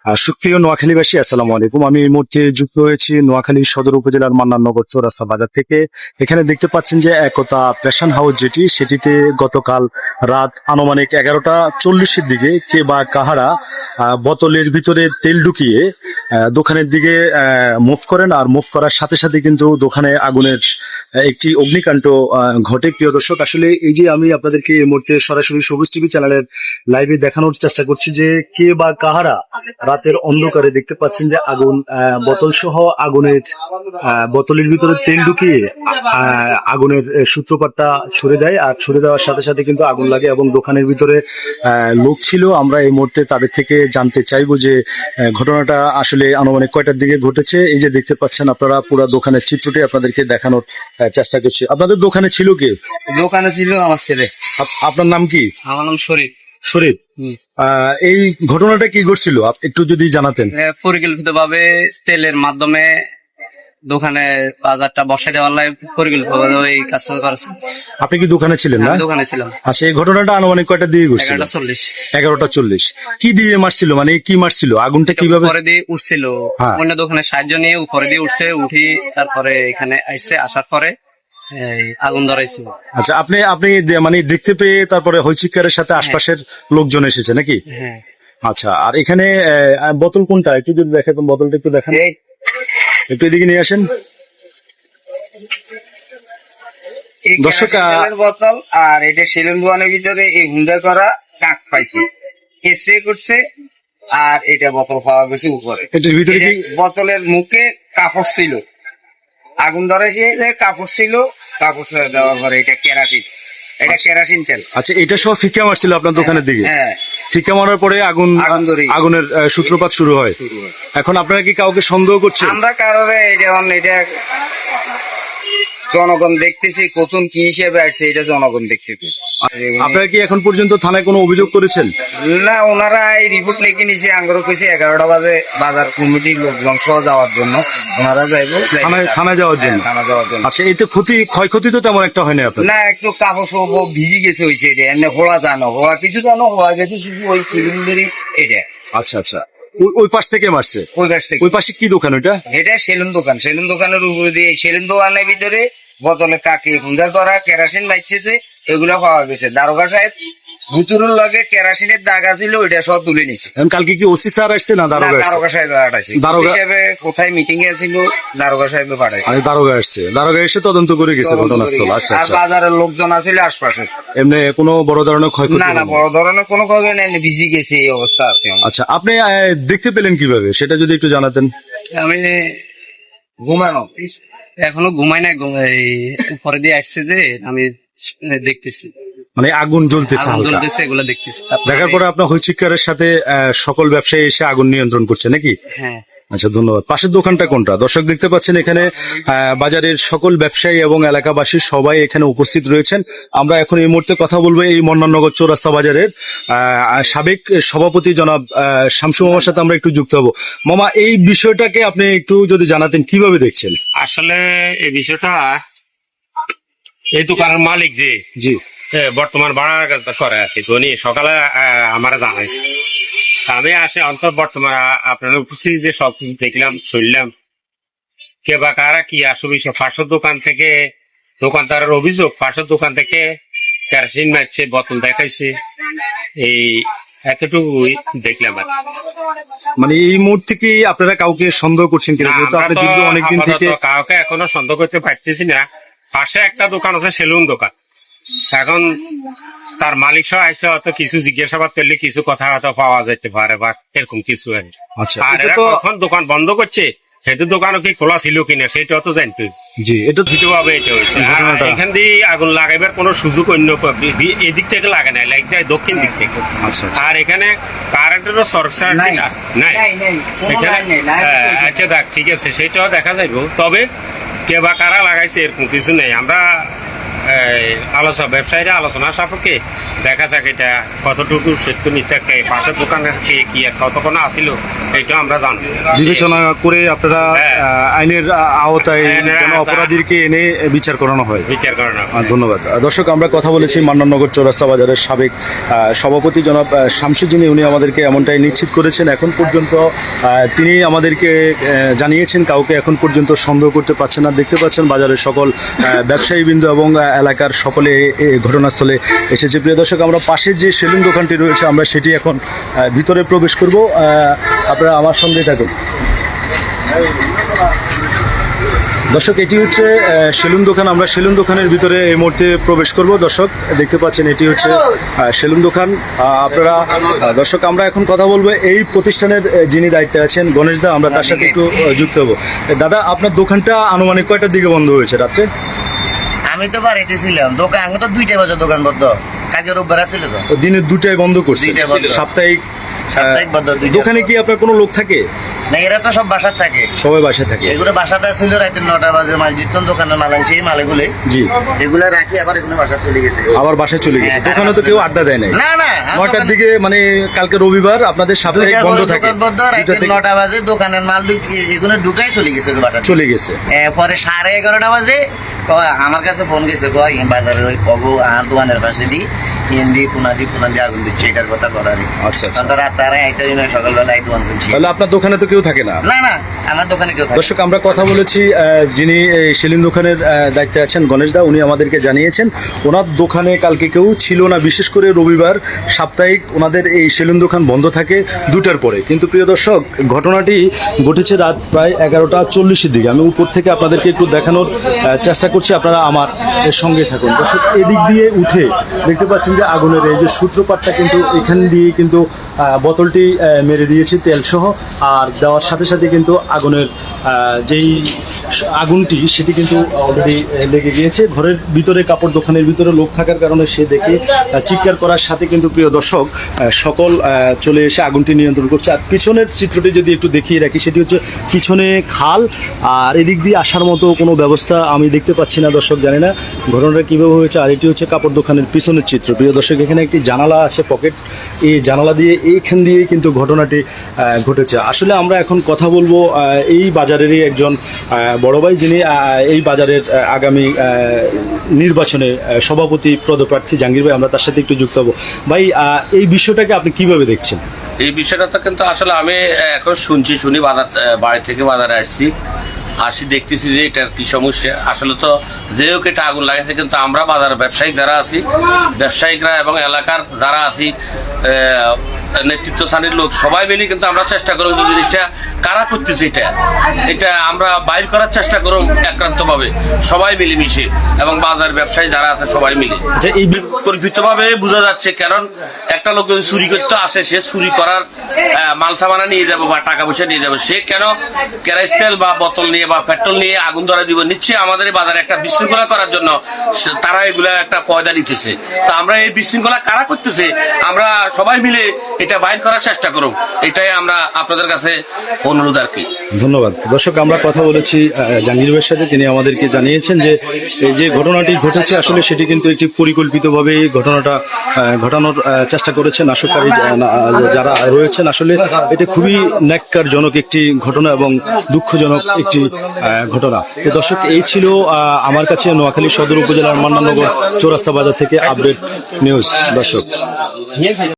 সুপ্রিয় নোয়াখালীবাসী, আসসালামু আলাইকুম। আমি এই মুহূর্তে যুক্ত হয়েছি নোয়াখালী সদর উপজেলার মান্নাননগর চৌরাস্তা বাজার থেকে। এখানে দেখতে পাচ্ছেন যে একতা প্যাশন হাউস যেটিতে গতকাল রাত আনুমানিক 11টা 40-এর দিকে কে বা কাহারা বোতলের ভিতরে তেল ঢুকিয়ে দোকানের দিকে মুভ করেন, আর মুভ করার সাথে সাথে কিন্তু দোকানে আগুনের একটি অগ্নিকাণ্ড ঘটে। প্রিয় দর্শক, আসলে এই যে আমি আপনাদেরকে এই মুহূর্তে সরাসরি সবুজ টিভি চ্যানেলের লাইভে দেখানোর চেষ্টা করছি যে কে বা কাহারা রাতের অন্ধকারে দেখতে পাচ্ছেন যে আগুন, বোতল সহ আগুনের বোতলের ভিতরে তেল ঢুকিয়ে আগুনের সূত্রপাতটা ছুড়ে দেয়, আর ছুড়ে দেওয়ার সাথে সাথে কিন্তু আগুন লাগে এবং দোকানের ভিতরে লোক ছিল। আমরা এই মুহূর্তে তাদের থেকে জানতে চাইবো যে ঘটনাটা আসলে আনুমানিক কয়টার দিকে ঘটেছে। এই যে দেখতে পাচ্ছেন আপনারা, পুরো দোকানের চিত্রটি আপনাদেরকে দেখানোর চেষ্টা করছি। আপনাদের দোকানে ছিল কে? দোকানে ছিল আমার ছেলে। আপনার নাম কি? আমার নাম শরীফ। শরীফ, এই ঘটনাটা কি ঘটছিল একটু যদি জানাতেন। পরিকল্পিত ভাবে তেলের মাধ্যমে দোকানে বাজারটা বসাই দেওয়ার লাই পরিকল্পিত ভাবে এই কাজটা করেছে। আপনি কি দোকানে ছিলেন না? আমি দোকানে ছিলাম। আচ্ছা, এই ঘটনাটা আনুমানিক কয়টা দিয়ে ঘটছিল? 11:40। 11টা 40। কি দিয়ে মারছিল, মানে কি মারছিল? আগুনটা কিভাবে? উপরে দিয়ে উঠছিল, অন্য দোকানে সাহায্য নিয়ে উপরে দিয়ে উঠছে, উঠি তারপরে এখানে আইসে, আসার পরে এই আগুন ধরাইছিল। আচ্ছা, আপনি মানে দেখতে পেয়ে তারপরে হইচিকারের সাথে আশপাশের লোকজন এসেছে নাকি? হ্যাঁ। আচ্ছা, আর এখানে বোতল কোনটা একটু যদি দেখাতেন, বোতলটা একটু দেখান, একটু এদিকে নিয়ে আসেন দর্শক। বোতল আর এটা সেলুন দোকানের ভিতরে এই হুন্ডা করা কাক পাইছে, স্প্রে করছে, আর এটা বোতল পাওয়া গেছে উপরে। এটার ভিতরে কি বোতলের মুখে কাপড় ছিল, আগুন ধরেছে যে কাপড় ছিল, কাপড় দেওয়ার পরে এটা কেরাসিন, এটা কেরাসিন তেল। আচ্ছা, এটা সব ফিকা মারছিল আপনার দোকানের দিকে? হ্যাঁ। ফিকা মারার পরে আগুনের সূত্রপাত শুরু হয়। এখন আপনারা কি কাউকে সন্দেহ করছেন? আমরা কারণে এটা জনগণ দেখতেছি, কখন কি হিসেবে আসছে এটা জনগণ দেখছে। আপনারা কি এখন পর্যন্ত থানায় কোনো অভিযোগ করেছেন? না, ওনারা এই রিপোর্ট লিখে নিছে, আঙ্গরও কইছে 11টা বাজে বাজার কমিটির লোকজন সহ যাওয়ার জন্য ওনারা যাইবো থানায় যাওয়ার জন্য। আচ্ছা, এতে ক্ষয়ক্ষতি তো তেমন একটা হয়নি আপনার? না, একটু কাপড় সব ভিজি গেছে হয়েছে, এটা এমনি হোড়া জানো, হোড়া কিছু জানো, হোড়া গেছে শুধু ওই সিলিন্ডারই এটা। আচ্ছা আচ্ছা, ওই পাশ থেকে মারছে? ওই পাশ থেকে। ওই পাশে কি দোকান ওইটা? এটা সেলুন দোকান। সেলুন দোকানের উপরে দিয়ে, সেলুন দোকানের ভিতরে বোতলে কাকে হুঙ্গা করা কেরাসিন বাইছে, এগুলো পাওয়া গেছে। দারোগা সাহেব ভিতরের লগে কেরাসিনের দাগা ছিল, ওইটা সব তুলে নিছে। কালকে কি ওসি স্যার আসছে না দারোগা সাহেব পাঠাইছে? দারোগা সাহেব কোথায় মিটিং এ ছিল, দারোগা সাহেব পাঠাইছে। দারোগা আসছে, দারোগা এসে তদন্ত করে গেছে ঘটনাস্থল। আচ্ছা, আর বাজারের লোকজন আছিল আশপাশে। এমনি কোনো বড় ধরনের ক্ষয়ক্ষতি? না, বড় ধরনের কোনো ক্ষয়ক্ষতি নেই, ভিজি গেছে এই অবস্থা আছে। আচ্ছা, আপনি দেখতে পেলেন কিভাবে সেটা যদি একটু জানাতেন। আমি ঘুমানো, এখনো ঘুমাই না, উপরে দিয়ে আসছে যে আমি দেখতেছি, মানে আগুন জ্বলতেছে, এগুলো দেখতেছি। দেখার পরে আপনার হইচিকারের সাথে সকল ব্যবসায়ী এসে আগুন নিয়ন্ত্রণ করছে নাকি? হ্যাঁ। আচ্ছা, ধন্যবাদ। পাশের দোকানটা কোনটা? দর্শক দেখতে পাচ্ছেন এখানে বাজারের সকল ব্যবসায়ী এবং এলাকাবাসী সবাই এখানে উপস্থিত রয়েছেন। আমরা এখন এই মুহূর্তে কথা বলবো এই মন্নাননগর চৌরাস্তা বাজারের সাবেক সভাপতি জনাব শামসু মামার সাথে আমরা একটু যুক্ত হব। মামা, এই বিষয়টাকে আপনি একটু যদি জানাতেন কিভাবে দেখছেন? আসলে এই বিষয়টা এই দোকানের মালিক যে জি বর্তমান ভাড়া করে আর কি, ধনী সকালে আমার জানাইছে, আমি আসে অন্তর বর্তমানে আপনার উপস্থিতিতে সবকিছু দেখলাম, শুনলাম কে বা কারা কি আসলে পাশের দোকান থেকে, দোকানদারের অভিযোগ পাশের দোকান থেকে কেরোসিন মারছে, বোতল দেখাইছে, এই এতটুকুই দেখলাম। মানে এই মুহূর্তে কি আপনারা কাউকে সন্দেহ করছেন কিনা? অনেকদিন থেকে কাউকে এখনো সন্দেহ করতে পারতেছি না। পাশে একটা দোকান আছে সেলুন দোকান, এখন তার মালিক সহ আসলে হয়তো কিছু জিজ্ঞাসাবাদ করলে কিছু কথা হয়তো পাওয়া যেতে পারে বা এরকম কিছু। আর এরা কখন দোকান বন্ধ করছে, সেটা দোকানও কি খোলা ছিল কিনা সেটা তো জানতে। জি, এটা ভাবে এটা হয়েছে। এখান দিয়ে আগুন লাগাইবার কোনো সুযোগ অন্য এদিক থেকে লাগে না, লাগ যায় দক্ষিণ দিক থেকে। আর এখানে কারেন্টেরও সরকার নাই। আচ্ছা দেখ, ঠিক আছে, সেটাও দেখা যাইব, তবে কে বা কারা লাগাইছে এরকম কিছু নেই। আমরা ব্যবসায়ীরা আলোচনা সাপেক্ষে দেখা যাক এটা কতটুকু সত্য মিথ্যা পাশের দোকানের কি কতক্ষণ আসিল এটা আমরা জানবো। বিবেচনা করে আপনারা আইনের আওতায় যেন অপরাধীকে এনে বিচার করানো হয়। ধন্যবাদ। দর্শক, আমরা কথা বলেছি মান্নাননগর চৌরাস্তা বাজারের সাবেক সভাপতি জনাব শামসুদ্দিন। উনি আমাদেরকে এমনটাই নিশ্চিত করেছেন। এখন পর্যন্ত তিনি আমাদেরকে জানিয়েছেন কাউকে এখন পর্যন্ত সন্দেহ করতে পারছেন না। দেখতে পাচ্ছেন বাজারের সকল ব্যবসায়ীবৃন্দ এবং এলাকার সকলে ঘটনাস্থলে এসেছে। প্রিয় দর্শক, আমরা পাশে যে সেলুন দোকানটি রয়েছে আমরা সেটি এখন ভিতরে প্রবেশ করব। আপনারা আমার সঙ্গে থাকুন। দর্শক, এটি হচ্ছে সেলুন দোকান। আমরা সেলুন দোকানের ভিতরে এই মুহূর্তে প্রবেশ করব। দর্শক, দেখতে পাচ্ছেন এটি হচ্ছে সেলুন দোকান। আপনারা দর্শক, আমরা এখন কথা বলবো এই প্রতিষ্ঠানের যিনি দায়িত্বে আছেন গণেশ দা, আমরা তার সাথে একটু যুক্ত হব। দাদা, আপনার দোকানটা আনুমানিক কয়টার দিকে বন্ধ হয়েছে রাত্রে? আমি তো বাড়িতে ছিলাম, দোকান আমি তো 2টা বাজে দোকান বন্ধ। কালকে রোববার ছিল তো, দিনের 2টায় বন্ধ করছে। সাপ্তাহিক বন্ধ। দোকানে কি আপনার কোনো লোক থাকে? না, এরা তো সব বাসার থাকে, সবাই বাসায় থাকে। এগুলো বাসাতে ছিল রাতে 9টা বাজে। মাল জিতন দোকানের মাল আনছে, এই মালগুলো জি এগুলো রাখি আবার এগুলো বাসা চলে গেছে। আবার বাসায় চলে গেছে। দোকানে তো কেউ আড্ডা দেয় নাই? না না, 9টার দিকে, মানে কালকে রবিবার আপনাদের সাপ্তাহিক বন্ধ থাকে। দোকান বন্ধ, রাতে 9টা বাজে দোকানের মাল এগুলো ঢুকাই চলে গেছে বাসা চলে গেছে। পরে 11:30 বাজে আমার কাছে ফোন গেছে, কয় বাজারে ওই কব আর দোকানের পাশে দি হিন্দি কোনা দি আগুন দিচ্ছে, এটার কথা করারই। আচ্ছা, রাত তারা আইতে দিন সকালবেলা আই দোকান করছি। তাহলে আপনার দোকানে তো কেউ থাকে না? না না, আমার দোকানে কেউ থাকে না। দর্শক, আমরা কথা বলেছি যিনি এই সেলুন দোকানের দায়িত্বে আছেন গণেশ দা। উনি আমাদেরকে জানিয়েছেন ওনার দোকানে কালকে কেউ ছিল না, বিশেষ করে রবিবার সাপ্তাহিক ওনাদের এই সেলুন দোকান বন্ধ থাকে 2টার পরে। কিন্তু প্রিয় দর্শক, ঘটনাটি ঘটেছে রাত প্রায় 11:40-এর দিকে। আমি উপর থেকে আপনাদেরকে একটু দেখানোর চেষ্টা করছি, আপনারা আমার সঙ্গে থাকুন। দর্শক, এদিক দিয়ে উঠে দেখতে পাচ্ছেন যে আগুনের এই যে সূত্রপাতটা কিন্তু এখান দিয়ে কিন্তু বোতলটি মেরে দিয়েছে তেল সহ, আর দেওয়ার সাথে সাথে কিন্তু আগুনের যেই আগুনটি সেটি কিন্তু অলরেডি লেগে গিয়েছে। ঘরের ভিতরে, কাপড় দোকানের ভিতরে লোক থাকার কারণে সে দেখে চিৎকার করার সাথে কিন্তু প্রিয় দর্শক সকল চলে এসে আগুনটি নিয়ন্ত্রণ করছে। আর পিছনের চিত্রটি যদি একটু দেখিয়ে রাখি, সেটি হচ্ছে পিছনে খাল, আর এদিক দিয়ে আসার মতো কোনো ব্যবস্থা আমি দেখতে পাচ্ছি না। দর্শক, জানি না ঘটনাটা কীভাবে হয়েছে। আর এটি হচ্ছে কাপড় দোকানের পিছনের চিত্র। প্রিয় দর্শক, এখানে একটি জানালা আছে, পকেট। এই জানালা দিয়ে এইখান দিয়েই কিন্তু ঘটনাটি ঘটেছে। আসলে আমরা এখন কথা বলবো এই বাজারেরই একজন বড় ভাই, যিনি এই বাজারের আগামী নির্বাচনে সভাপতি পদপ্রার্থী জাহাঙ্গীর ভাই। আমরা তার সাথে একটু যুক্ত হবো। ভাই, এই বিষয়টাকে আপনি কিভাবে দেখছেন? এই বিষয়টা তো কিন্তু আসলে আমি এখন শুনি বাড়ি থেকে বাজারে আসি দেখতেছি যে এটার কি সমস্যা। আসলে তো যেও এটা আগুন লাগাইছে, কিন্তু আমরা বাজার ব্যবসায়িক যারা আছি, ব্যবসায়িকরা এবং এলাকার যারা আছি নেতৃত্ব স্থানীয় লোক সবাই মিলে কিন্তু আমরা চেষ্টা করব যে জিনিসটা কারা করতেছে এটা আমরা বাইর করার চেষ্টা করব একান্তভাবে সবাই মিলেমিশে, এবং বাজার ব্যবসায়ী যারা আছে সবাই মিলে। যে এই পরিকল্পিতভাবে বোঝা যাচ্ছে, কারণ একটা লোক যদি চুরি করতে আসে, সে চুরি করার মাল সামানা নিয়ে যাবে বা টাকা পয়সা নিয়ে যাবে, সে কেন ক্যারাইস্টেল বা বোতল নিয়ে বা পেট্রোল নিয়ে আগুন ধরা দিব? নিশ্চয়ই আমাদের এই বাজারে একটা বিশৃঙ্খলা করার জন্য তারা এগুলা একটা পয়দা নিতেছে। তা আমরা এই বিশৃঙ্খলা কারা করতেছে আমরা সবাই মিলে এটা বাইর করার চেষ্টা করুন, এটাই আমরা আপনাদের কাছে অনুরোধ আর কি। ধন্যবাদ। দর্শক, আমরা কথা বলেছি জাহাঙ্গীর ভাইয়ের সাথে। তিনি আমাদেরকে জানিয়েছেন যে এই যে ঘটনাটি ঘটেছে আসলে সেটি কিন্তু একটি পরিকল্পিতভাবে ঘটনাটা ঘটানোর চেষ্টা করেছেন নাশককারী যারা রয়েছেন। আসলে এটা খুবই ন্যাক্কারজনক একটি ঘটনা এবং দুঃখজনক একটি ঘটনা। তো দর্শক, এই ছিল আমার কাছে নোয়াখালী সদর উপজেলার মান্নাননগর চৌরাস্তা বাজার থেকে আপডেট নিউজ। দর্শক।